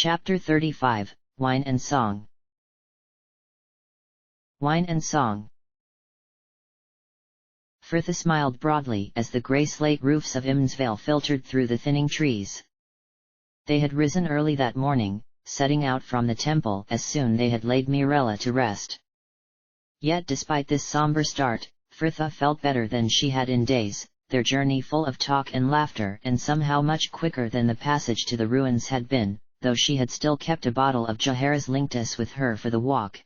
Chapter 35, Wine and Song. Wine and Song. Frithia smiled broadly as the grey slate roofs of Imsvale filtered through the thinning trees. They had risen early that morning, setting out from the temple as soon they had laid Mirella to rest. Yet despite this somber start, Frithia felt better than she had in days, their journey full of talk and laughter and somehow much quicker than the passage to the ruins had been, though she had still kept a bottle of Jahara's Linctus with her for the walk.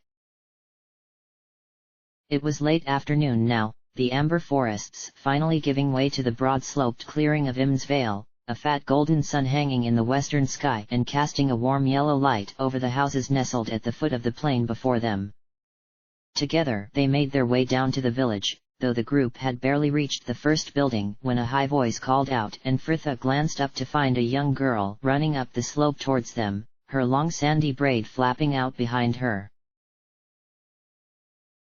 It was late afternoon now, the amber forests finally giving way to the broad-sloped clearing of Imsvale, a fat golden sun hanging in the western sky and casting a warm yellow light over the houses nestled at the foot of the plain before them. Together they made their way down to the village, though the group had barely reached the first building when a high voice called out and Frithia glanced up to find a young girl running up the slope towards them, her long sandy braid flapping out behind her.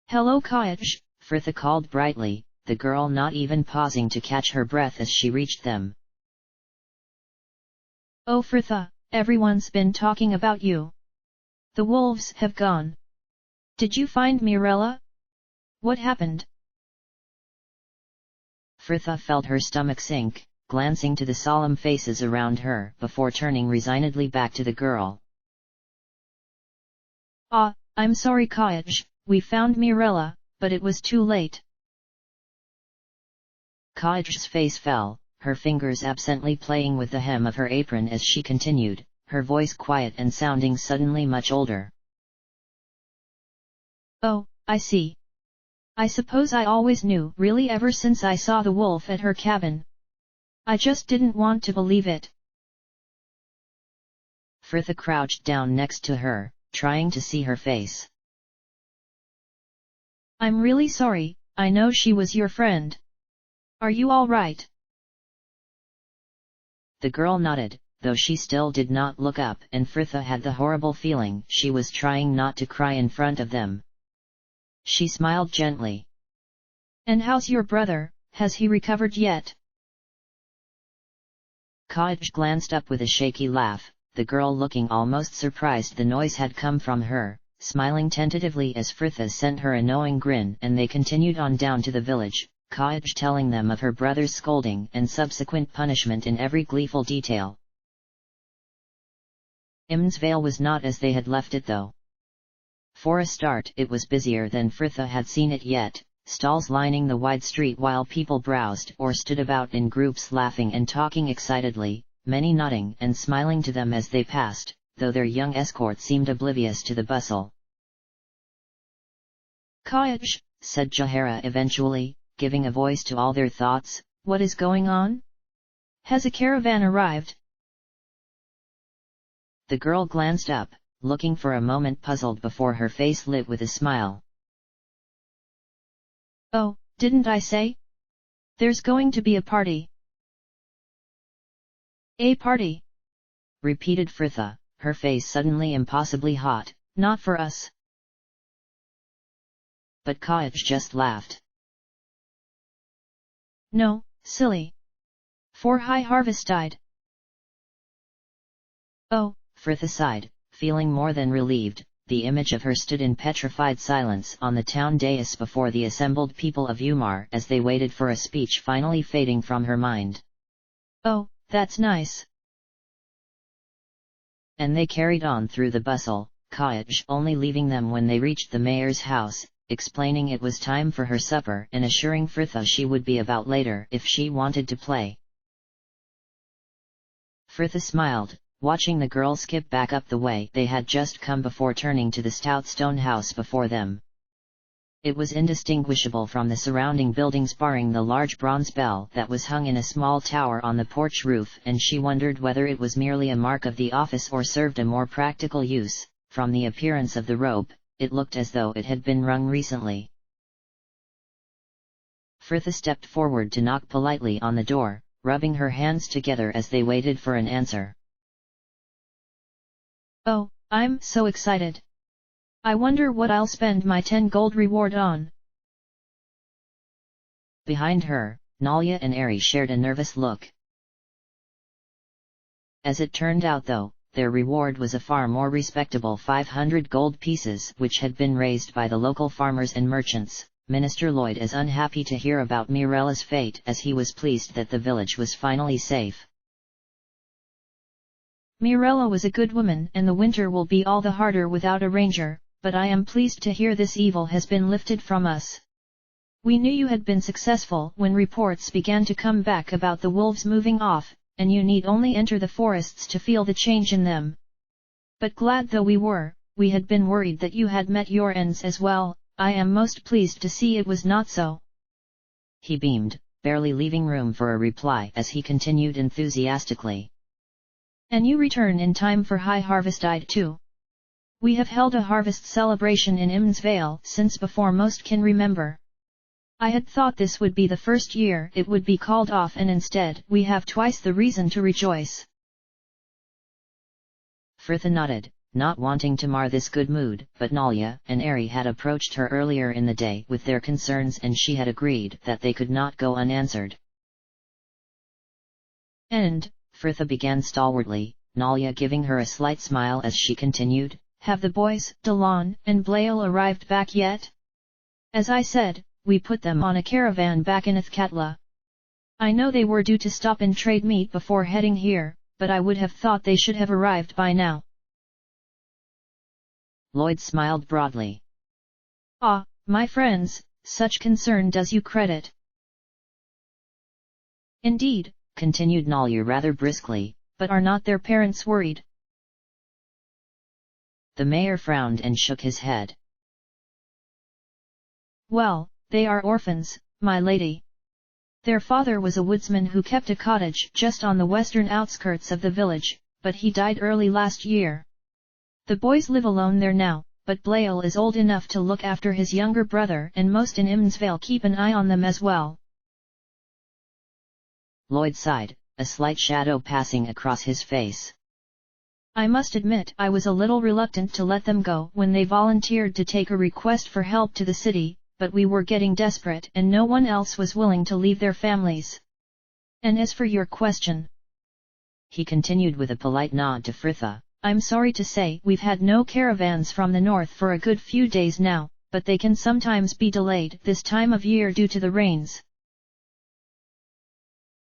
"Hello Kaij," Frithia called brightly, the girl not even pausing to catch her breath as she reached them. "Oh Frithia, everyone's been talking about you. The wolves have gone. Did you find Mirella? What happened?" Frithia felt her stomach sink, glancing to the solemn faces around her before turning resignedly back to the girl. I'm sorry Kaij, we found Mirella, but it was too late." Kaij's face fell, her fingers absently playing with the hem of her apron as she continued, her voice quiet and sounding suddenly much older. "Oh, I see. I suppose I always knew really ever since I saw the wolf at her cabin. I just didn't want to believe it." Frithia crouched down next to her, trying to see her face. "I'm really sorry, I know she was your friend. Are you all right?" The girl nodded, though she still did not look up and Frithia had the horrible feeling she was trying not to cry in front of them. She smiled gently. "And how's your brother, has he recovered yet?" Kaij glanced up with a shaky laugh, the girl looking almost surprised the noise had come from her, smiling tentatively as Frithia sent her a knowing grin and they continued on down to the village, Kaij telling them of her brother's scolding and subsequent punishment in every gleeful detail. Imsvale was not as they had left it though. For a start it was busier than Frithia had seen it yet, stalls lining the wide street while people browsed or stood about in groups laughing and talking excitedly, many nodding and smiling to them as they passed, though their young escort seemed oblivious to the bustle. "Kaij," said Jahara eventually, giving a voice to all their thoughts, "what is going on? Has a caravan arrived?" The girl glanced up, looking for a moment puzzled before her face lit with a smile. "Oh, didn't I say? There's going to be a party." "A party?" repeated Frithia, her face suddenly impossibly hot. "Not for us." But Kaij just laughed. "No, silly. For High Harvestide." "Oh," Frithia sighed, feeling more than relieved. The image of her stood in petrified silence on the town dais before the assembled people of Umar as they waited for a speech finally fading from her mind. "Oh, that's nice." And they carried on through the bustle, Kaij only leaving them when they reached the mayor's house, explaining it was time for her supper and assuring Frithia she would be about later if she wanted to play. Frithia smiled, watching the girl skip back up the way they had just come before turning to the stout stone house before them. It was indistinguishable from the surrounding buildings barring the large bronze bell that was hung in a small tower on the porch roof, and she wondered whether it was merely a mark of the office or served a more practical use. From the appearance of the rope, it looked as though it had been wrung recently. Frithia stepped forward to knock politely on the door, rubbing her hands together as they waited for an answer. "Oh, I'm so excited. I wonder what I'll spend my 10 gold reward on." Behind her, Nalia and Ari shared a nervous look. As it turned out though, their reward was a far more respectable 500 gold pieces which had been raised by the local farmers and merchants. Minister Lloyd is unhappy to hear about Mirella's fate as he was pleased that the village was finally safe. Mirella was a good woman and the winter will be all the harder without a ranger, but I am pleased to hear this evil has been lifted from us. We knew you had been successful when reports began to come back about the wolves moving off, and you need only enter the forests to feel the change in them. But glad though we were, we had been worried that you had met your ends as well. I am most pleased to see it was not so. He beamed, barely leaving room for a reply as he continued enthusiastically. And you return in time for High Harvestide too. We have held a harvest celebration in Imn's Vale since before most can remember. I had thought this would be the first year it would be called off and instead we have twice the reason to rejoice. Frithha nodded, not wanting to mar this good mood, but Nalya and Ari had approached her earlier in the day with their concerns and she had agreed that they could not go unanswered. And, Frithha began stalwartly, Nalya giving her a slight smile as she continued, have the boys, Dalan and Blael arrived back yet? As I said, we put them on a caravan back in Athkatla. I know they were due to stop and trade meat before heading here, but I would have thought they should have arrived by now. Lloyd smiled broadly. Ah, my friends, such concern does you credit. Indeed, continued Nalya rather briskly, but are not their parents worried? The mayor frowned and shook his head. Well, they are orphans, my lady. Their father was a woodsman who kept a cottage just on the western outskirts of the village, but he died early last year. The boys live alone there now, but Blael is old enough to look after his younger brother and most in Imn's Vale keep an eye on them as well. Lloyd sighed, a slight shadow passing across his face. I must admit I was a little reluctant to let them go when they volunteered to take a request for help to the city, but we were getting desperate and no one else was willing to leave their families. And as for your question, he continued with a polite nod to Frithha, I'm sorry to say we've had no caravans from the north for a good few days now, but they can sometimes be delayed this time of year due to the rains.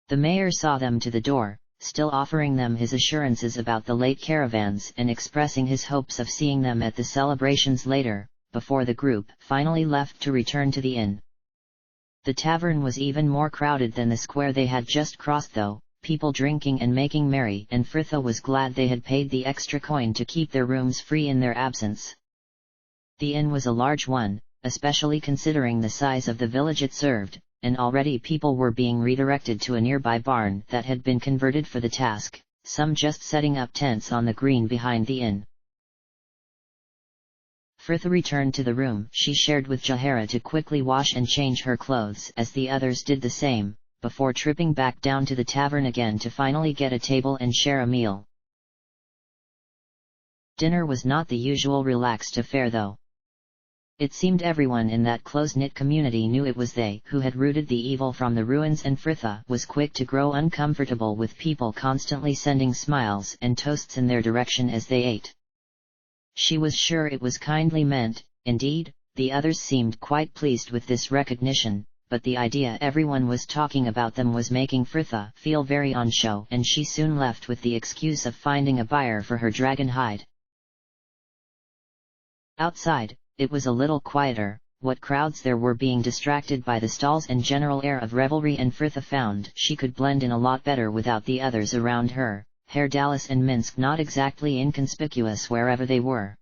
The mayor saw them to the door, still offering them his assurances about the late caravans and expressing his hopes of seeing them at the celebrations later, before the group finally left to return to the inn. The tavern was even more crowded than the square they had just crossed though, people drinking and making merry, and Frithha was glad they had paid the extra coin to keep their rooms free in their absence. The inn was a large one, especially considering the size of the village it served, and already people were being redirected to a nearby barn that had been converted for the task, some just setting up tents on the green behind the inn. Frithha returned to the room she shared with Jahara to quickly wash and change her clothes as the others did the same, before tripping back down to the tavern again to finally get a table and share a meal. Dinner was not the usual relaxed affair though. It seemed everyone in that close-knit community knew it was they who had rooted the evil from the ruins, and Frithha was quick to grow uncomfortable with people constantly sending smiles and toasts in their direction as they ate. She was sure it was kindly meant, indeed, the others seemed quite pleased with this recognition, but the idea everyone was talking about them was making Frithha feel very on show, and she soon left with the excuse of finding a buyer for her dragon hide. Outside, it was a little quieter, what crowds there were being distracted by the stalls and general air of revelry, and Frithha found she could blend in a lot better without the others around her, Herr Dallas and Minsk not exactly inconspicuous wherever they were.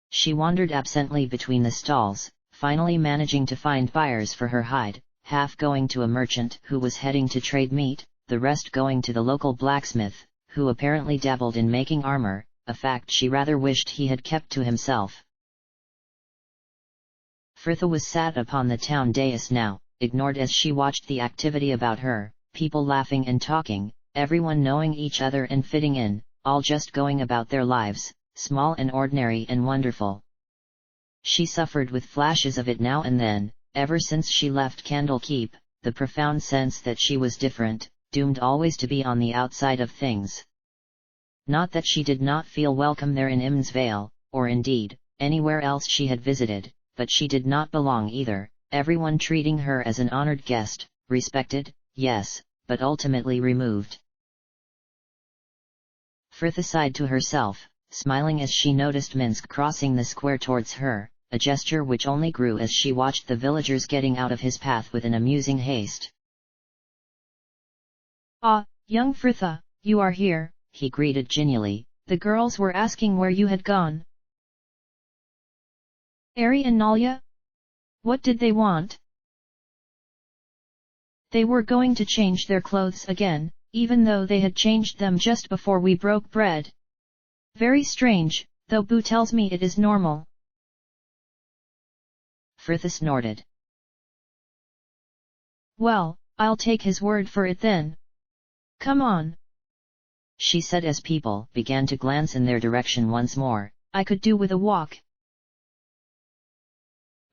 She wandered absently between the stalls, finally managing to find buyers for her hide, half going to a merchant who was heading to trade meat, the rest going to the local blacksmith, who apparently dabbled in making armor, a fact she rather wished he had kept to himself. Frithha was sat upon the town dais now, ignored as she watched the activity about her, people laughing and talking, everyone knowing each other and fitting in, all just going about their lives, small and ordinary and wonderful. She suffered with flashes of it now and then, ever since she left Candlekeep, the profound sense that she was different, doomed always to be on the outside of things. Not that she did not feel welcome there in Im's Vale, or indeed, anywhere else she had visited, but she did not belong either, everyone treating her as an honored guest, respected, yes, but ultimately removed. Frithia sighed to herself, smiling as she noticed Minsk crossing the square towards her, a gesture which only grew as she watched the villagers getting out of his path with an amusing haste. "Ah, young Frithia, you are here," he greeted genially. "The girls were asking where you had gone." "Ari and Nalia? What did they want?" "They were going to change their clothes again, even though they had changed them just before we broke bread. Very strange, though Boo tells me it is normal." Frithia snorted. "Well, I'll take his word for it then. Come on," she said as people began to glance in their direction once more. "I could do with a walk."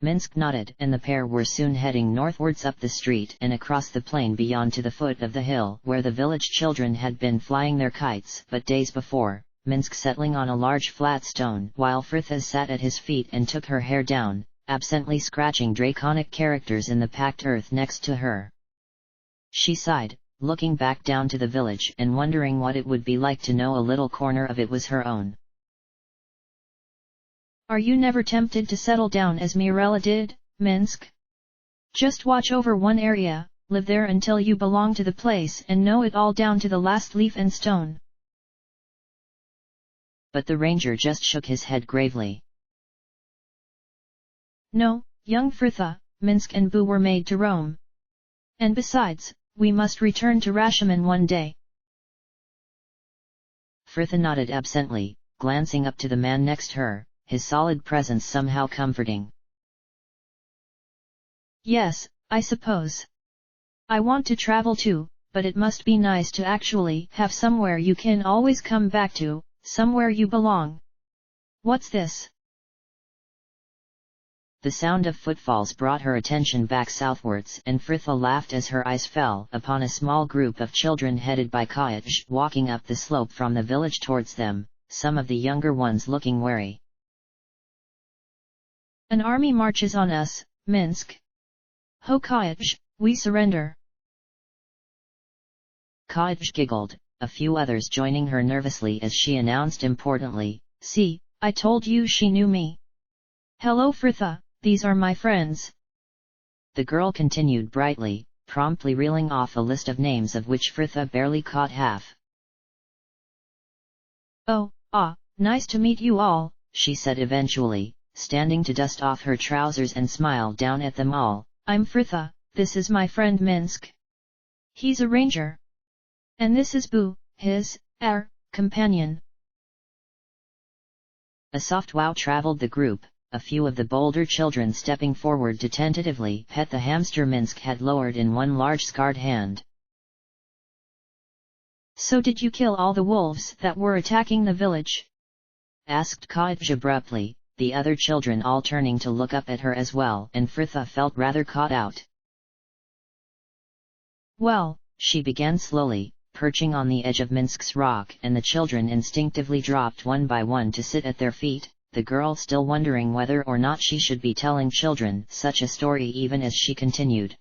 Minsk nodded, and the pair were soon heading northwards up the street and across the plain beyond to the foot of the hill where the village children had been flying their kites but days before, Minsk settling on a large flat stone while Frithia sat at his feet and took her hair down, absently scratching draconic characters in the packed earth next to her. She sighed, looking back down to the village and wondering what it would be like to know a little corner of it was her own. "Are you never tempted to settle down as Mirella did, Minsk? Just watch over one area, live there until you belong to the place and know it all down to the last leaf and stone." But the ranger just shook his head gravely. "No, young Frithia, Minsk and Boo were made to roam. And besides, we must return to Rashomon one day." Frithia nodded absently, glancing up to the man next her, his solid presence somehow comforting. "Yes, I suppose. I want to travel too, but it must be nice to actually have somewhere you can always come back to, somewhere you belong. What's this?" The sound of footfalls brought her attention back southwards, and Frithia laughed as her eyes fell upon a small group of children headed by Kayaj walking up the slope from the village towards them, some of the younger ones looking wary. "An army marches on us, Minsk. Ho Kayaj, we surrender." Kayaj giggled, a few others joining her nervously as she announced importantly, "See, I told you she knew me. Hello Frithia, these are my friends." The girl continued brightly, promptly reeling off a list of names of which Frithia barely caught half. "Oh, nice to meet you all," she said eventually, standing to dust off her trousers and smile down at them all. "I'm Frithia, this is my friend Minsk. He's a ranger. And this is Boo, his, our, companion." A soft wow traveled the group, a few of the bolder children stepping forward to tentatively pet the hamster Minsk had lowered in one large scarred hand. "So did you kill all the wolves that were attacking the village?" asked Kayaj abruptly, the other children all turning to look up at her as well, and Frithia felt rather caught out. "Well," she began slowly, perching on the edge of Minsk's rock, and the children instinctively dropped one by one to sit at their feet, the girl still wondering whether or not she should be telling children such a story even as she continued.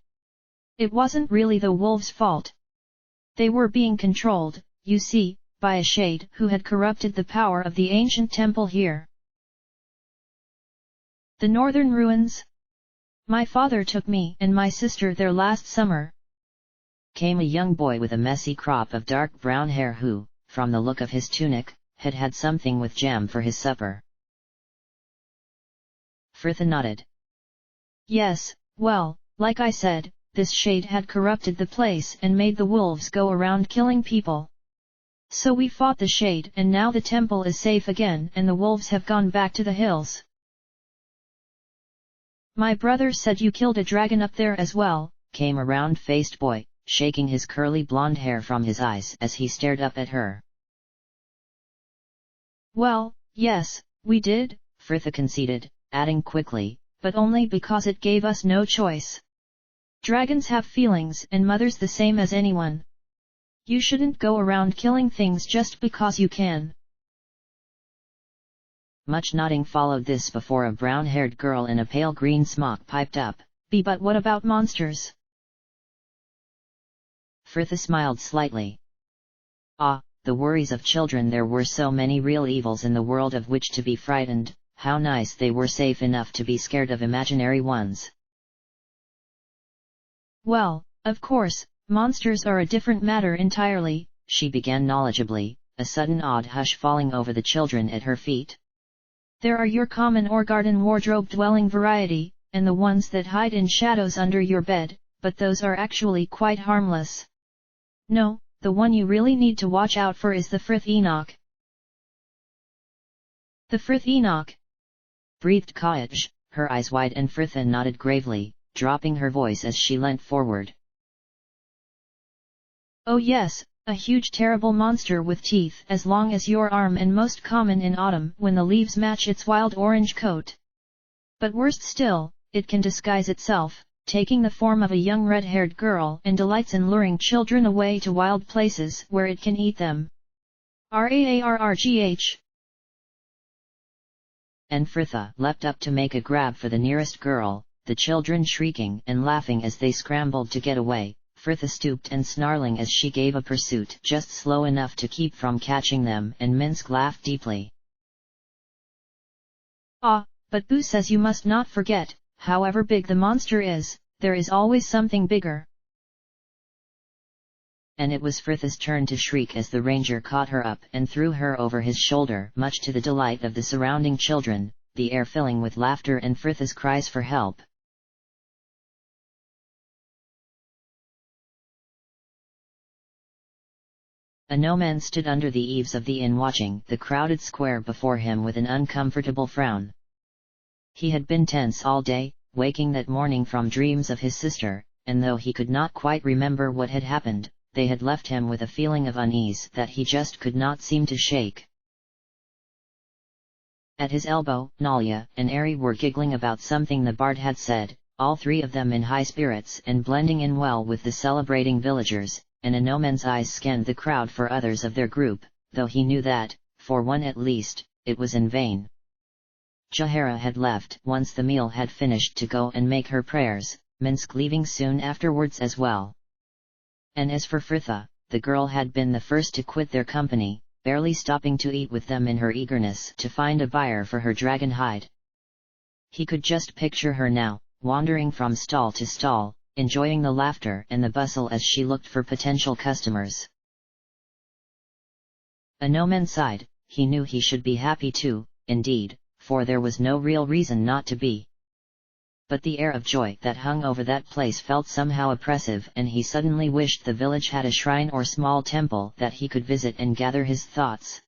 "It wasn't really the wolves' fault. They were being controlled, you see, by a shade who had corrupted the power of the ancient temple here. The northern ruins? My father took me and my sister there last summer." Came a young boy with a messy crop of dark brown hair who, from the look of his tunic, had had something with jam for his supper. Frithia nodded. "Yes, well, like I said, this shade had corrupted the place and made the wolves go around killing people. So we fought the shade and now the temple is safe again and the wolves have gone back to the hills." "My brother said you killed a dragon up there as well," came a round-faced boy, shaking his curly blonde hair from his eyes as he stared up at her. "Well, yes, we did," Frithia conceded, adding quickly, "but only because it gave us no choice. Dragons have feelings and mothers the same as anyone. You shouldn't go around killing things just because you can. Much nodding followed this before a brown-haired girl in a pale green smock piped up, But what about monsters? Frithia smiled slightly. Ah, the worries of children. There were so many real evils in the world of which to be frightened, how nice they were safe enough to be scared of imaginary ones. Well, of course, monsters are a different matter entirely, she began knowledgeably, a sudden odd hush falling over the children at her feet. There are your common or garden wardrobe dwelling variety, and the ones that hide in shadows under your bed, but those are actually quite harmless. No, the one you really need to watch out for is the Frith-Enoch. The Frith-Enoch? Breathed Kaij, her eyes wide, and Frithia nodded gravely, dropping her voice as she leant forward. Oh yes, a huge terrible monster with teeth as long as your arm, and most common in autumn when the leaves match its wild orange coat. But worst still, it can disguise itself, taking the form of a young red-haired girl, and delights in luring children away to wild places where it can eat them. Raargh. And Frithia leapt up to make a grab for the nearest girl, the children shrieking and laughing as they scrambled to get away. Frithia stooped and snarling as she gave a pursuit just slow enough to keep from catching them, and Minsk laughed deeply. Ah, but Boo says you must not forget, however big the monster is, there is always something bigger. And it was Frithia's turn to shriek as the ranger caught her up and threw her over his shoulder, much to the delight of the surrounding children, the air filling with laughter and Frithia's cries for help. A no-man stood under the eaves of the inn watching the crowded square before him with an uncomfortable frown. He had been tense all day, waking that morning from dreams of his sister, and though he could not quite remember what had happened, they had left him with a feeling of unease that he just could not seem to shake. At his elbow, Nalia and Ari were giggling about something the bard had said, all three of them in high spirits and blending in well with the celebrating villagers, and a no-man's eyes scanned the crowd for others of their group, though he knew that, for one at least, it was in vain. Jahara had left once the meal had finished to go and make her prayers, Minsk leaving soon afterwards as well. And as for Frithia, the girl had been the first to quit their company, barely stopping to eat with them in her eagerness to find a buyer for her dragon hide. He could just picture her now, wandering from stall to stall, enjoying the laughter and the bustle as she looked for potential customers. A no-man sighed. He knew he should be happy too, indeed, for there was no real reason not to be. But the air of joy that hung over that place felt somehow oppressive, and he suddenly wished the village had a shrine or small temple that he could visit and gather his thoughts.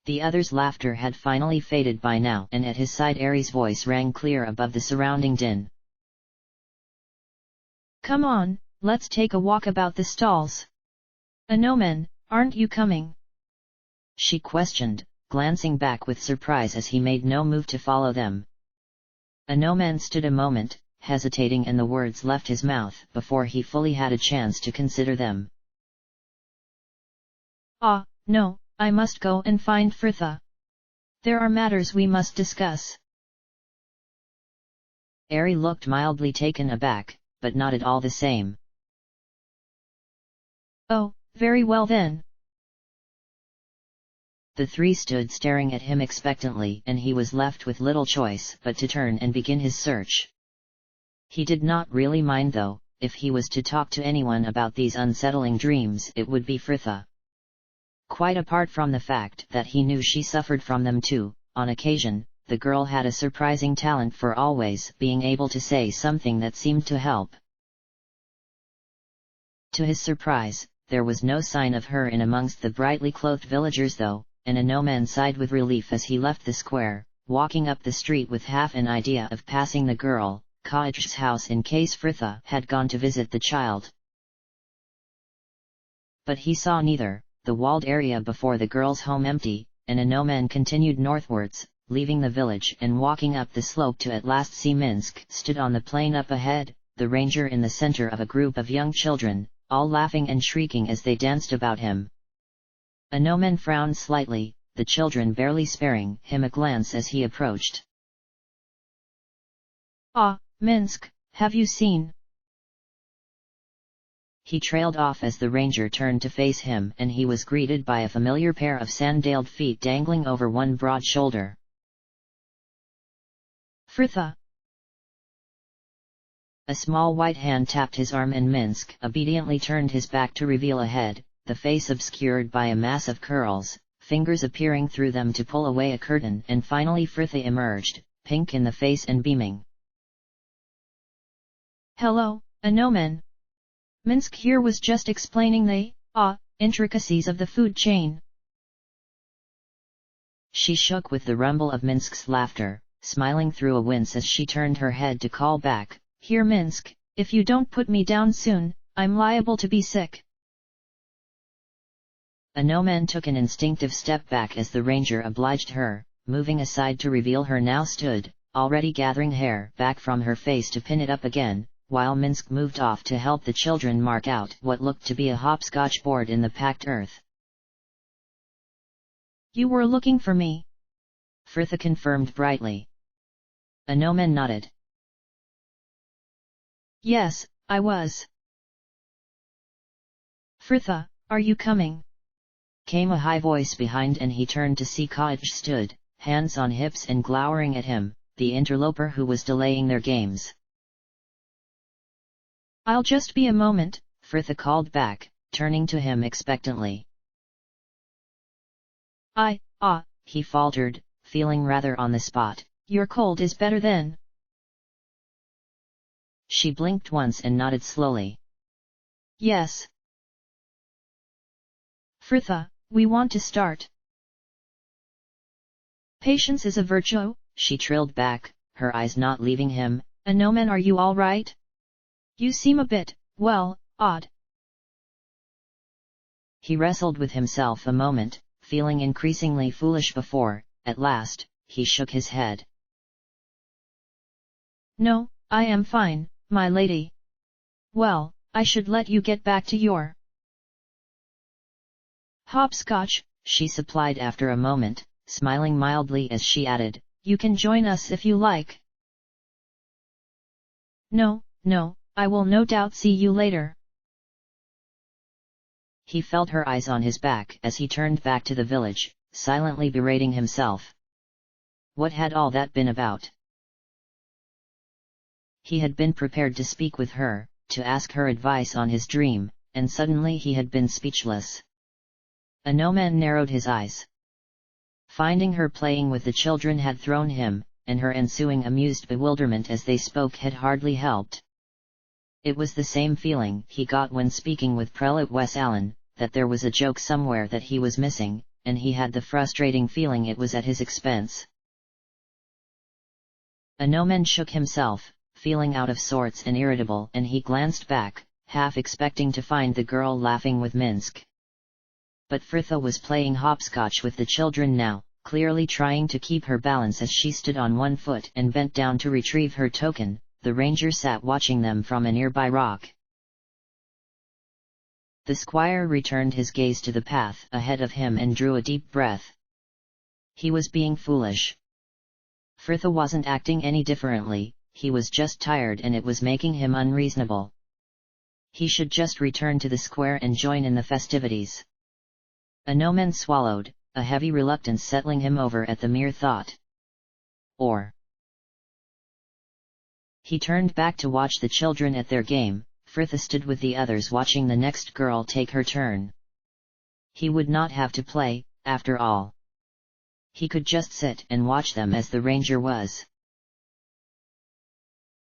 The others' laughter had finally faded by now, and at his side Ari's voice rang clear above the surrounding din. Come on, let's take a walk about the stalls. A no-man, aren't you coming? She questioned, glancing back with surprise as he made no move to follow them. A no-man stood a moment, hesitating, and the words left his mouth before he fully had a chance to consider them. Ah, no, I must go and find Frithia. There are matters we must discuss. Ari looked mildly taken aback, but nodded all the same. Oh, very well then. The three stood staring at him expectantly, and he was left with little choice but to turn and begin his search. He did not really mind though. If he was to talk to anyone about these unsettling dreams, it would be Frithia. Quite apart from the fact that he knew she suffered from them too, on occasion, the girl had a surprising talent for always being able to say something that seemed to help. To his surprise, there was no sign of her in amongst the brightly clothed villagers though, and a no-man sighed with relief as he left the square, walking up the street with half an idea of passing the girl, Kaij's house in case Frithia had gone to visit the child. But he saw neither, the walled area before the girl's home empty, and a no-man continued northwards, leaving the village and walking up the slope to at last see Minsk stood on the plain up ahead, the ranger in the center of a group of young children, all laughing and shrieking as they danced about him. ARandomAudiobookAppeared frowned slightly, the children barely sparing him a glance as he approached. "Ah, Minsk, have you seen?" He trailed off as the ranger turned to face him, and he was greeted by a familiar pair of sandaled feet dangling over one broad shoulder. "Fritha!" A small white hand tapped his arm and Minsk obediently turned his back to reveal a head, the face obscured by a mass of curls, fingers appearing through them to pull away a curtain, and finally Fritha emerged, pink in the face and beaming. "Hello, ARandomAudiobookAppeared. Minsk here was just explaining the intricacies of the food chain." She shook with the rumble of Minsk's laughter, smiling through a wince as she turned her head to call back, "Here Minsk, if you don't put me down soon, I'm liable to be sick." ARandomAudiobookAppeared took an instinctive step back as the ranger obliged her, moving aside to reveal her now stood, already gathering hair back from her face to pin it up again, while Minsk moved off to help the children mark out what looked to be a hopscotch board in the packed earth. "You were looking for me?" Fritha confirmed brightly. ARandomAudiobookAppeared nodded. "Yes, I was." "Fritha, are you coming?" Came a high voice behind, and he turned to see Kaj stood, hands on hips and glowering at him, the interloper who was delaying their games. "I'll just be a moment," Fritha called back, turning to him expectantly. He faltered, feeling rather on the spot. "Your cold is better then?" She blinked once and nodded slowly. "Yes." "Fritha, we want to start." "Patience is a virtue," she trilled back, her eyes not leaving him. "ARandomAudiobookAppeared, are you all right? You seem a bit, well, odd." He wrestled with himself a moment, feeling increasingly foolish before, at last, he shook his head. "No, I am fine, my lady." "Well, I should let you get back to your hopscotch," she supplied after a moment, smiling mildly as she added, "You can join us if you like." No, I will no doubt see you later." He felt her eyes on his back as he turned back to the village, silently berating himself. What had all that been about? He had been prepared to speak with her, to ask her advice on his dream, and suddenly he had been speechless. ARandomAudiobookAppeared narrowed his eyes. Finding her playing with the children had thrown him, and her ensuing amused bewilderment as they spoke had hardly helped. It was the same feeling he got when speaking with Prelate Wes Allen, that there was a joke somewhere that he was missing, and he had the frustrating feeling it was at his expense. ARandomAudiobookAppeared shook himself, feeling out of sorts and irritable, and he glanced back, half expecting to find the girl laughing with Minsk. But Fritha was playing hopscotch with the children now, clearly trying to keep her balance as she stood on one foot and bent down to retrieve her token. The ranger sat watching them from a nearby rock. The squire returned his gaze to the path ahead of him and drew a deep breath. He was being foolish. Fritha wasn't acting any differently, he was just tired and it was making him unreasonable. He should just return to the square and join in the festivities. ARandomAudiobookAppeared swallowed, a heavy reluctance settling him over at the mere thought. He turned back to watch the children at their game. Fritha stood with the others watching the next girl take her turn. He would not have to play, after all. He could just sit and watch them as the ranger was.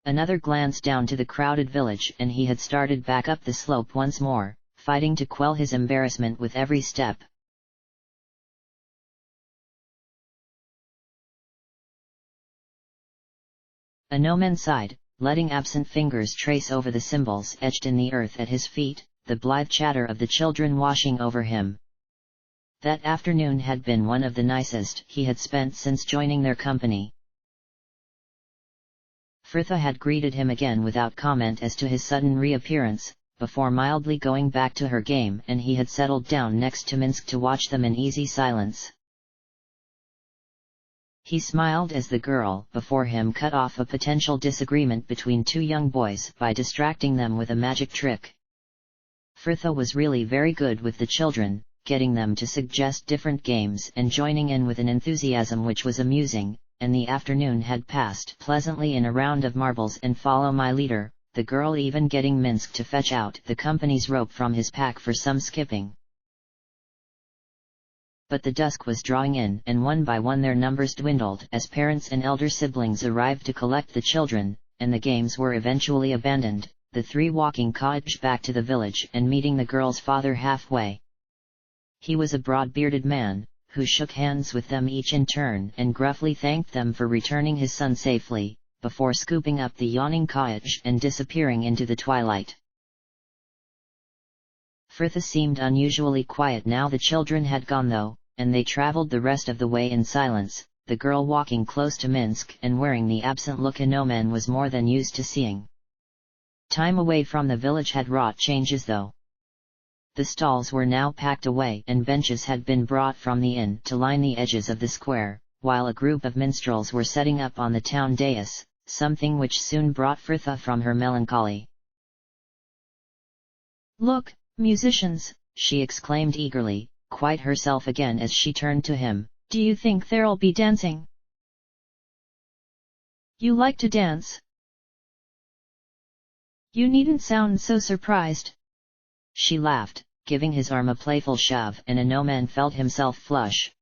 Another glance down to the crowded village and he had started back up the slope once more, fighting to quell his embarrassment with every step. ARandomAudiobookAppeared sighed, letting absent fingers trace over the symbols etched in the earth at his feet, the blithe chatter of the children washing over him. That afternoon had been one of the nicest he had spent since joining their company. Fritha had greeted him again without comment as to his sudden reappearance, before mildly going back to her game, and he had settled down next to Minsk to watch them in easy silence. He smiled as the girl before him cut off a potential disagreement between two young boys by distracting them with a magic trick. Frithha was really very good with the children, getting them to suggest different games and joining in with an enthusiasm which was amusing, and the afternoon had passed pleasantly in a round of marbles and follow my leader, the girl even getting Minsk to fetch out the company's rope from his pack for some skipping. But the dusk was drawing in, and one by one their numbers dwindled as parents and elder siblings arrived to collect the children, and the games were eventually abandoned, the three walking cottage back to the village and meeting the girl's father halfway. He was a broad-bearded man, who shook hands with them each in turn and gruffly thanked them for returning his son safely, before scooping up the yawning cottage and disappearing into the twilight. Frithha seemed unusually quiet now the children had gone though, and they travelled the rest of the way in silence, the girl walking close to Minsk and wearing the absent look Anoman was more than used to seeing. Time away from the village had wrought changes though. The stalls were now packed away and benches had been brought from the inn to line the edges of the square, while a group of minstrels were setting up on the town dais, something which soon brought Frithha from her melancholy. "Look, musicians!" she exclaimed eagerly, quite herself again as she turned to him. "Do you think there'll be dancing? You like to dance? You needn't sound so surprised." She laughed, giving his arm a playful shove, and Anoman felt himself flush.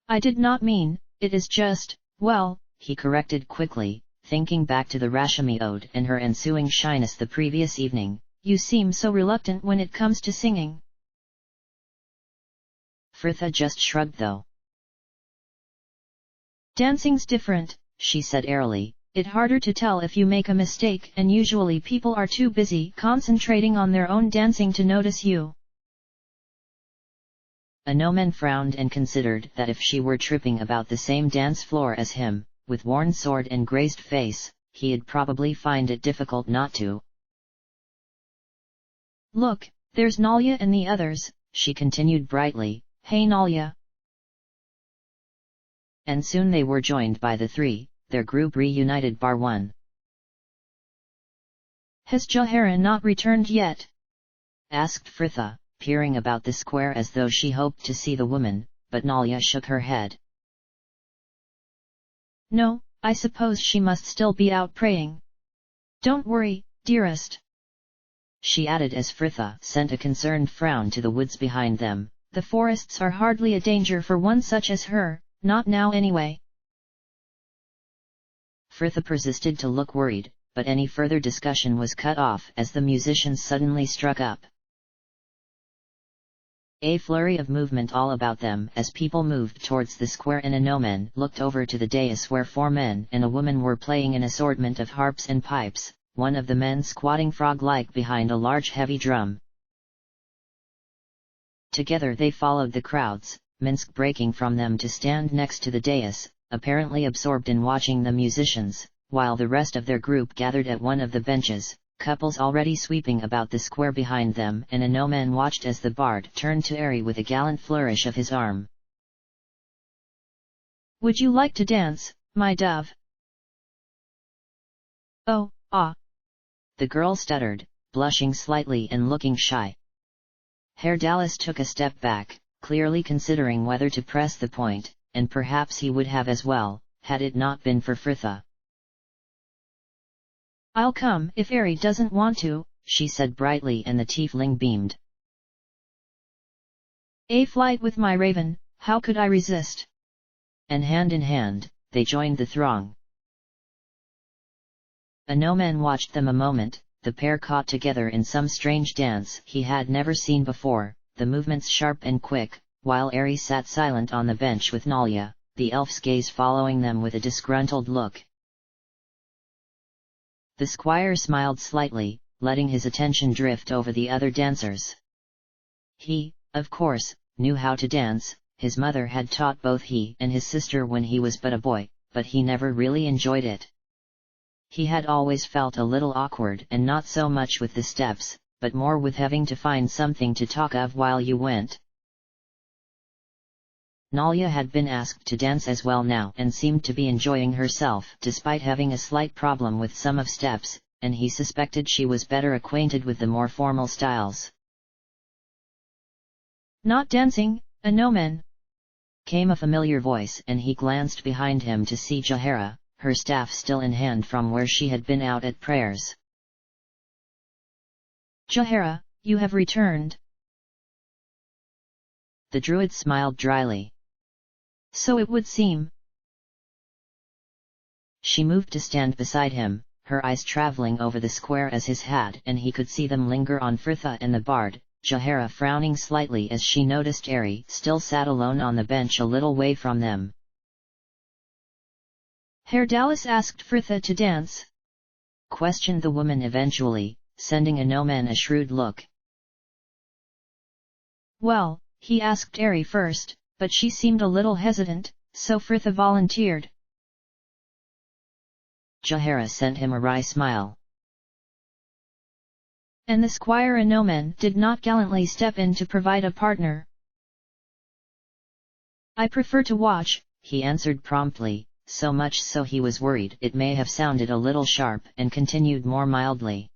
"I did not mean, it is just, well," he corrected quickly, thinking back to the Rashmi ode and her ensuing shyness the previous evening. "You seem so reluctant when it comes to singing." Frithha just shrugged though. "Dancing's different," she said airily. "It's harder to tell if you make a mistake, and usually people are too busy concentrating on their own dancing to notice you." Anoman frowned and considered that if she were tripping about the same dance floor as him, with worn sword and grazed face, he'd probably find it difficult not to. "Look, there's Nalya and the others," she continued brightly. "Hey Nalya!" And soon they were joined by the three, their group reunited bar one. "Has Jaharan not returned yet?" asked Frithha, peering about the square as though she hoped to see the woman, but Nalya shook her head. "No, I suppose she must still be out praying. Don't worry, dearest," she added as Frithha sent a concerned frown to the woods behind them. "The forests are hardly a danger for one such as her, not now anyway." Frithha persisted to look worried, but any further discussion was cut off as the musicians suddenly struck up. A flurry of movement all about them as people moved towards the square, and Anoman looked over to the dais where 4 men and a woman were playing an assortment of harps and pipes, one of the men squatting frog-like behind a large heavy drum. Together they followed the crowds, Minsk breaking from them to stand next to the dais, apparently absorbed in watching the musicians, while the rest of their group gathered at one of the benches, couples already sweeping about the square behind them, and Anoman watched as the bard turned to Ari with a gallant flourish of his arm. "Would you like to dance, my dove?" "Oh, ah," the girl stuttered, blushing slightly and looking shy. Herr Dallas took a step back, clearly considering whether to press the point, and perhaps he would have as well, had it not been for Frithha. "I'll come if Ari doesn't want to," she said brightly, and the tiefling beamed. "A flight with my raven, how could I resist?" And hand in hand, they joined the throng. Anoman watched them a moment, the pair caught together in some strange dance he had never seen before, the movements sharp and quick, while Ari sat silent on the bench with Nalya, the elf's gaze following them with a disgruntled look. The squire smiled slightly, letting his attention drift over the other dancers. He, of course, knew how to dance, his mother had taught both he and his sister when he was but a boy, but he never really enjoyed it. He had always felt a little awkward, and not so much with the steps, but more with having to find something to talk of while you went. Nalia had been asked to dance as well now and seemed to be enjoying herself despite having a slight problem with some of steps, and he suspected she was better acquainted with the more formal styles. "Not dancing, Anoman," came a familiar voice, and he glanced behind him to see Jahara, her staff still in hand from where she had been out at prayers. "Jahara, you have returned." The druid smiled dryly. "So it would seem." She moved to stand beside him, her eyes traveling over the square as his had, and he could see them linger on Fritha and the bard, Jahara frowning slightly as she noticed Ari still sat alone on the bench a little way from them. "Herr Dallas asked Fritha to dance?" questioned the woman eventually, sending Anoman a shrewd look. "Well, he asked Ari first, but she seemed a little hesitant, so Fritha volunteered." Jahara sent him a wry smile. "And the squire Anoman did not gallantly step in to provide a partner?" "I prefer to watch," he answered promptly, so much so he was worried it may have sounded a little sharp, and continued more mildly.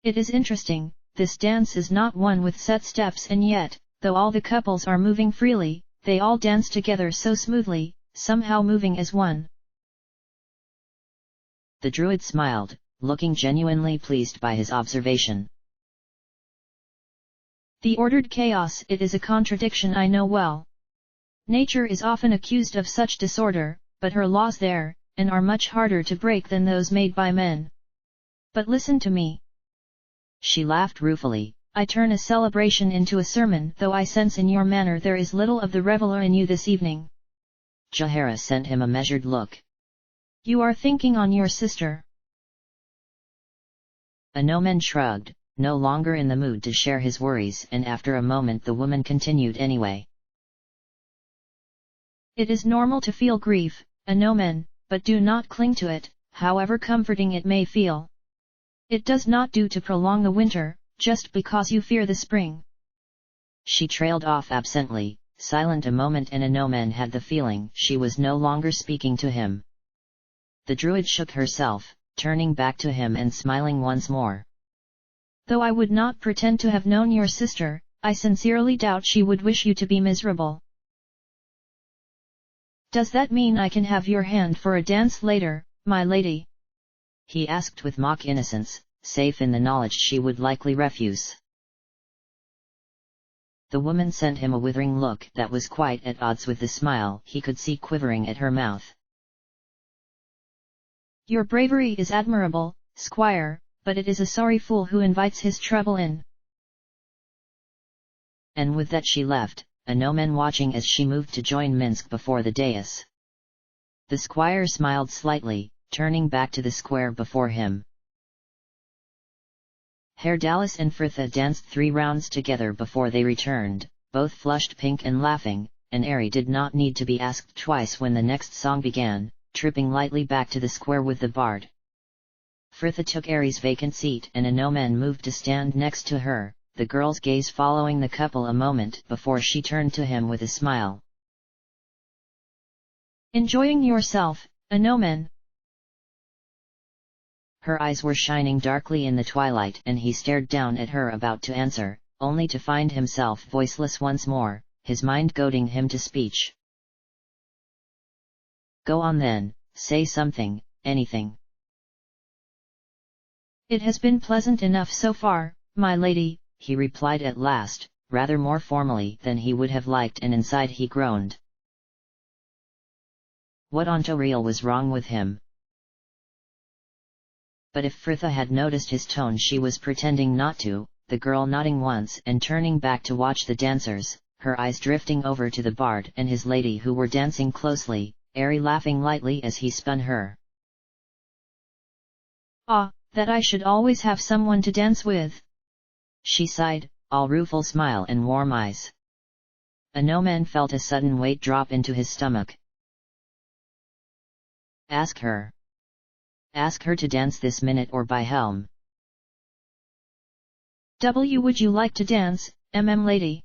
"It is interesting, this dance is not one with set steps, and yet, though all the couples are moving freely, they all dance together so smoothly, somehow moving as one." The druid smiled, looking genuinely pleased by his observation. "The ordered chaos, it is a contradiction I know well. Nature is often accused of such disorder, but her laws there, and are much harder to break than those made by men. But listen to me." She laughed ruefully. "I turn a celebration into a sermon, though I sense in your manner there is little of the reveler in you this evening." Jahara sent him a measured look. "You are thinking on your sister." Anoman shrugged, no longer in the mood to share his worries, and after a moment the woman continued anyway. "It is normal to feel grief, Anoman, but do not cling to it, however comforting it may feel. It does not do to prolong the winter, just because you fear the spring." She trailed off absently, silent a moment, and Anoman had the feeling she was no longer speaking to him. The druid shook herself, turning back to him and smiling once more. "Though I would not pretend to have known your sister, I sincerely doubt she would wish you to be miserable." "Does that mean I can have your hand for a dance later, my lady?" he asked with mock innocence, safe in the knowledge she would likely refuse. The woman sent him a withering look that was quite at odds with the smile he could see quivering at her mouth. "Your bravery is admirable, squire, but it is a sorry fool who invites his trouble in." And with that she left, Anoman watching as she moved to join Minsk before the dais. The squire smiled slightly, turning back to the square before him. Herr Dallas and Fritha danced 3 rounds together before they returned, both flushed pink and laughing, and Ari did not need to be asked twice when the next song began, tripping lightly back to the square with the bard. Fritha took Ari's vacant seat and Anoman moved to stand next to her, the girl's gaze following the couple a moment before she turned to him with a smile. "Enjoying yourself, Anoman?" Her eyes were shining darkly in the twilight, and he stared down at her about to answer, only to find himself voiceless once more, his mind goading him to speech. "Go on then, say something, anything." "It has been pleasant enough so far, my lady," he replied at last, rather more formally than he would have liked, and inside he groaned. What onto real was wrong with him? But if Fritha had noticed his tone, she was pretending not to, the girl nodding once and turning back to watch the dancers, her eyes drifting over to the bard and his lady who were dancing closely, Ari laughing lightly as he spun her. "Ah, that I should always have someone to dance with," she sighed, all rueful smile and warm eyes. Anoman felt a sudden weight drop into his stomach. "Ask her." Ask her to dance this minute or by helm. Would you like to dance, lady?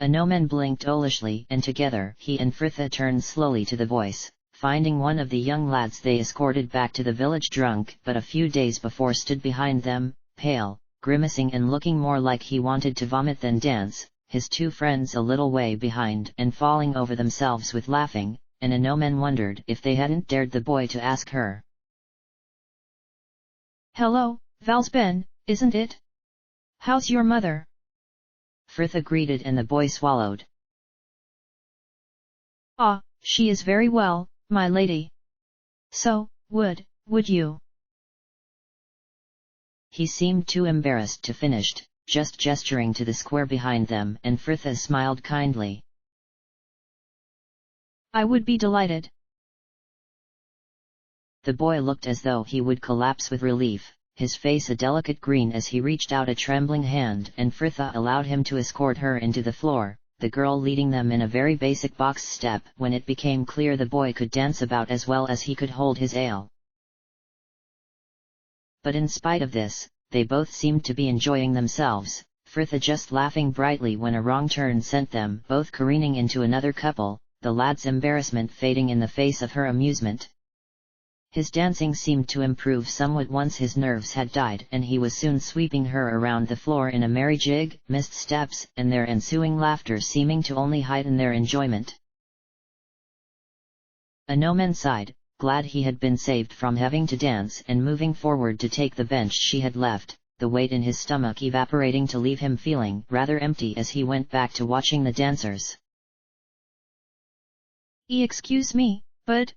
A Nomen blinked olishly, and together he and Fritha turned slowly to the voice, finding one of the young lads they escorted back to the village drunk but a few days before stood behind them, pale, grimacing and looking more like he wanted to vomit than dance, his two friends a little way behind and falling over themselves with laughing, and a Nomen wondered if they hadn't dared the boy to ask her. Hello, Valsben, isn't it? How's your mother? Fritha greeted and the boy swallowed. Ah, she is very well, my lady. So, would you? He seemed too embarrassed to finish, just gesturing to the square behind them, and Fritha smiled kindly. I would be delighted. The boy looked as though he would collapse with relief, his face a delicate green as he reached out a trembling hand, and Fritha allowed him to escort her into the floor, the girl leading them in a very basic box step when it became clear the boy could dance about as well as he could hold his ale. But in spite of this, they both seemed to be enjoying themselves, Fritha just laughing brightly when a wrong turn sent them both careening into another couple, the lad's embarrassment fading in the face of her amusement. His dancing seemed to improve somewhat once his nerves had died, and he was soon sweeping her around the floor in a merry jig, missed steps, and their ensuing laughter seeming to only heighten their enjoyment. A Nomen sighed, glad he had been saved from having to dance, and moving forward to take the bench she had left, the weight in his stomach evaporating to leave him feeling rather empty as he went back to watching the dancers. Excuse me, but,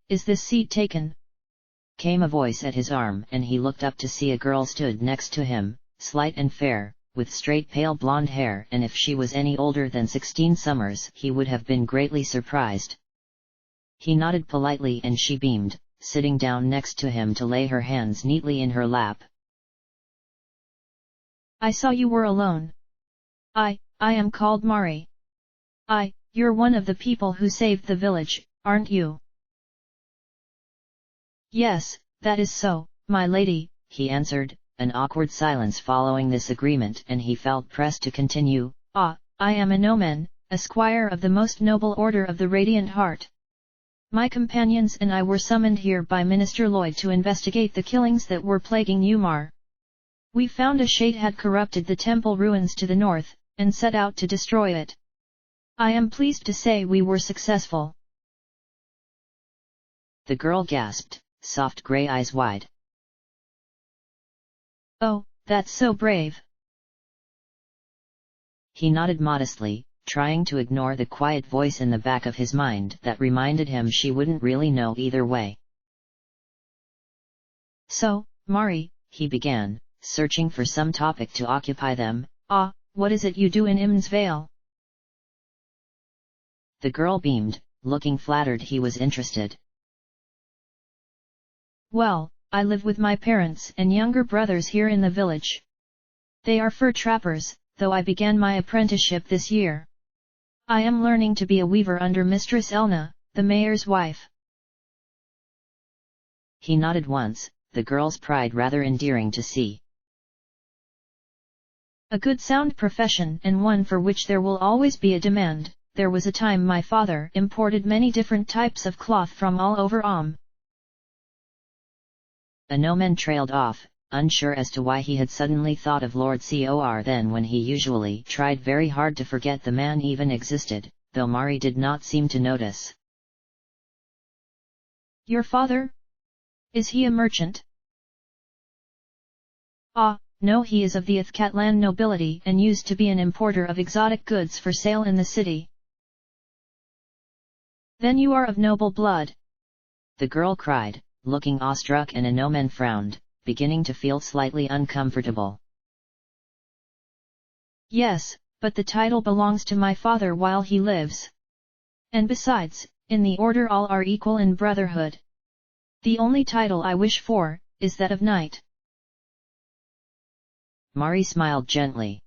is this seat taken? Came a voice at his arm, and he looked up to see a girl stood next to him, slight and fair, with straight pale blonde hair, and if she was any older than 16 summers he would have been greatly surprised. He nodded politely and she beamed, sitting down next to him to lay her hands neatly in her lap. I saw you were alone. I am called Mari. You're one of the people who saved the village, aren't you? Yes, that is so, my lady, he answered, an awkward silence following this agreement, and he felt pressed to continue. I am a Nomen, a squire of the most noble order of the Radiant Heart. My companions and I were summoned here by Minister Lloyd to investigate the killings that were plaguing Umar. We found a shade had corrupted the temple ruins to the north, and set out to destroy it. I am pleased to say we were successful. The girl gasped, soft grey eyes wide. Oh, that's so brave. He nodded modestly, trying to ignore the quiet voice in the back of his mind that reminded him she wouldn't really know either way. So, Mari, he began, searching for some topic to occupy them. What is it you do in Imn's Vale? The girl beamed, looking flattered he was interested. Well, I live with my parents and younger brothers here in the village. They are fur trappers, though I began my apprenticeship this year. I am learning to be a weaver under Mistress Elna, the mayor's wife. He nodded once, the girl's pride rather endearing to see. A good sound profession, and one for which there will always be a demand. There was a time my father imported many different types of cloth from all over A Nomen trailed off, unsure as to why he had suddenly thought of Lord Cor then when he usually tried very hard to forget the man even existed, though Mari did not seem to notice. Your father? Is he a merchant? No, he is of the Ithcatlan nobility and used to be an importer of exotic goods for sale in the city. Then you are of noble blood? The girl cried, looking awestruck, and a Nomen frowned, beginning to feel slightly uncomfortable. Yes, but the title belongs to my father while he lives. And besides, in the order all are equal in brotherhood. The only title I wish for, is that of knight. Mari smiled gently.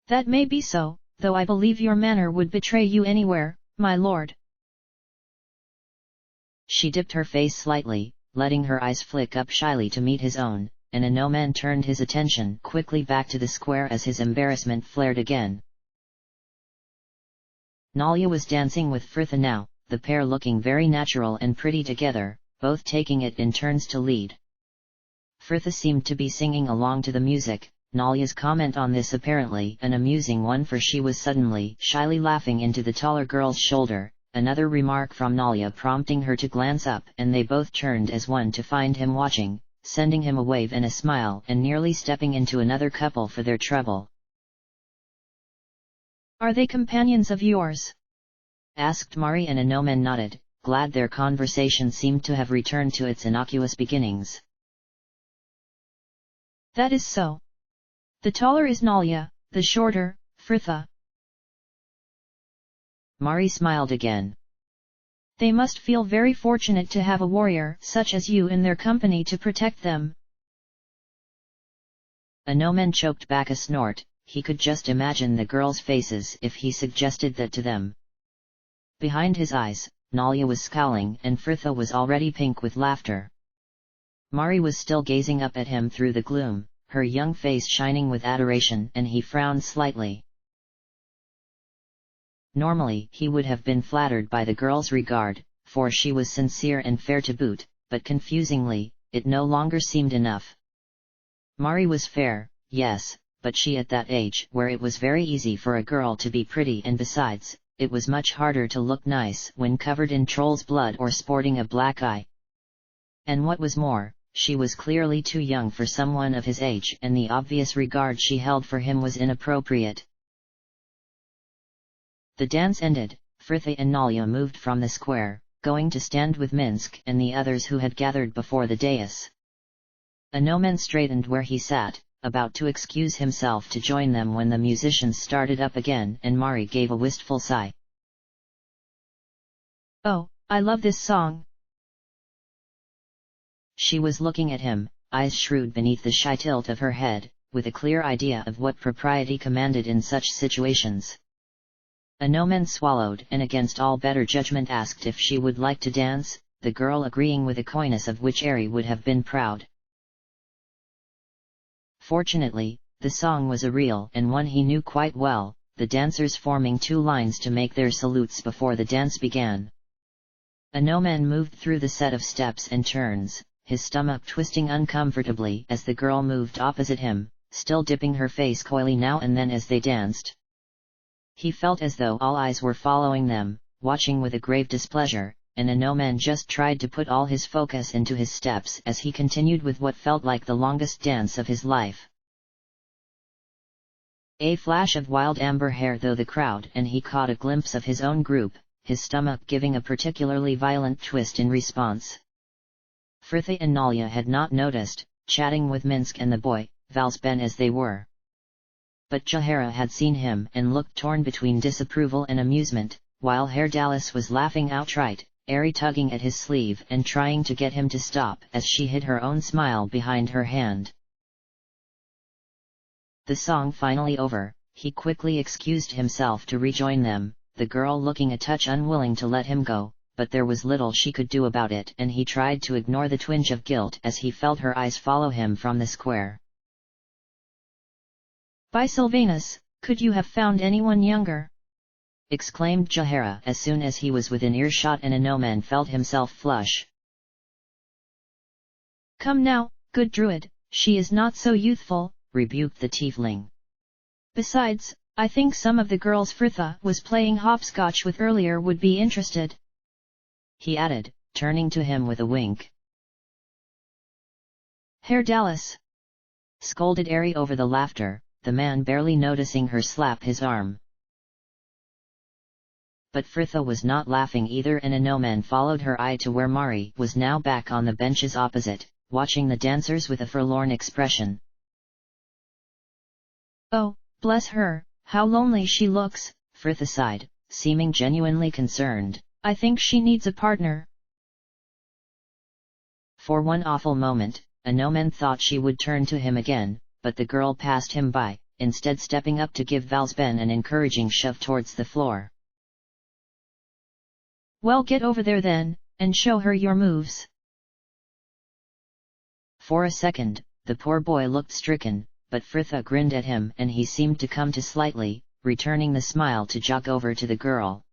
That may be so, though I believe your manner would betray you anywhere, my lord. She dipped her face slightly, letting her eyes flick up shyly to meet his own, and Anoman turned his attention quickly back to the square as his embarrassment flared again. Nalia was dancing with Fritha now, the pair looking very natural and pretty together, both taking it in turns to lead. Fritha seemed to be singing along to the music, Nalia's comment on this apparently an amusing one, for she was suddenly shyly laughing into the taller girl's shoulder, another remark from Nalia prompting her to glance up, and they both turned as one to find him watching, sending him a wave and a smile and nearly stepping into another couple for their trouble. "Are they companions of yours?" asked Mari, and Anoman nodded, glad their conversation seemed to have returned to its innocuous beginnings. "That is so. The taller is Nalia, the shorter, Fritha." Mari smiled again. "They must feel very fortunate to have a warrior such as you in their company to protect them." Anoman choked back a snort. He could just imagine the girls' faces if he suggested that to them. Behind his eyes, Nalia was scowling and Fritha was already pink with laughter. Mari was still gazing up at him through the gloom, her young face shining with adoration, and he frowned slightly. Normally he would have been flattered by the girl's regard, for she was sincere and fair to boot, but confusingly, it no longer seemed enough. Mari was fair, yes, but she at that age where it was very easy for a girl to be pretty, and besides, it was much harder to look nice when covered in troll's blood or sporting a black eye. And what was more, she was clearly too young for someone of his age, and the obvious regard she held for him was inappropriate. The dance ended, Fritha and Nalia moved from the square, going to stand with Minsk and the others who had gathered before the dais. Anoman straightened where he sat, about to excuse himself to join them when the musicians started up again, and Mari gave a wistful sigh. "Oh, I love this song." She was looking at him, eyes shrewd beneath the shy tilt of her head, with a clear idea of what propriety commanded in such situations. Anoman swallowed and against all better judgment asked if she would like to dance, the girl agreeing with a coyness of which Ari would have been proud. Fortunately, the song was a reel and one he knew quite well, the dancers forming two lines to make their salutes before the dance began. Anoman moved through the set of steps and turns, his stomach twisting uncomfortably as the girl moved opposite him, still dipping her face coyly now and then as they danced. He felt as though all eyes were following them, watching with a grave displeasure, and Anoman just tried to put all his focus into his steps as he continued with what felt like the longest dance of his life. A flash of wild amber hair through the crowd, and he caught a glimpse of his own group, his stomach giving a particularly violent twist in response. Fritha and Nalia had not noticed, chatting with Minsk and the boy, Valsben as they were. But Jahara had seen him and looked torn between disapproval and amusement, while Herdalis was laughing outright, Ari tugging at his sleeve and trying to get him to stop as she hid her own smile behind her hand. The song finally over, he quickly excused himself to rejoin them, the girl looking a touch unwilling to let him go, but there was little she could do about it, and he tried to ignore the twinge of guilt as he felt her eyes follow him from the square. "By Sylvanus, could you have found anyone younger?" exclaimed Jahara as soon as he was within earshot, and Anoman felt himself flush. "Come now, good druid, she is not so youthful," rebuked the tiefling. "Besides, I think some of the girls Fritha was playing hopscotch with earlier would be interested," he added, turning to him with a wink. "Herdalis!" scolded Ari over the laughter, the man barely noticing her slap his arm. But Fritha was not laughing either, and Anoman followed her eye to where Mari was now back on the benches opposite, watching the dancers with a forlorn expression. "Oh, bless her, how lonely she looks," Fritha sighed, seeming genuinely concerned. "I think she needs a partner." For one awful moment, Anoman thought she would turn to him again, but the girl passed him by, instead stepping up to give Valsben an encouraging shove towards the floor. "Well, get over there then, and show her your moves." For a second, the poor boy looked stricken, but Fritha grinned at him and he seemed to come to slightly, returning the smile to jog over to the girl.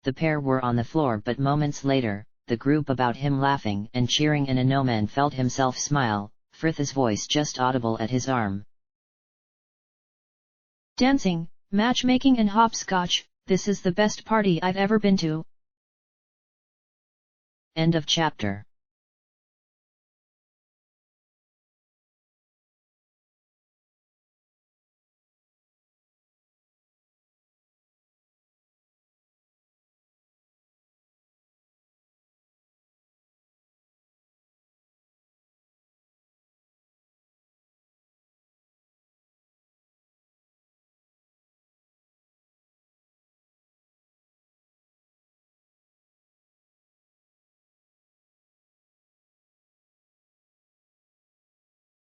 The pair were on the floor, but moments later, the group about him laughing and cheering, and no man felt himself smile, Fritha's voice just audible at his arm. "Dancing, matchmaking and hopscotch, this is the best party I've ever been to." End of chapter.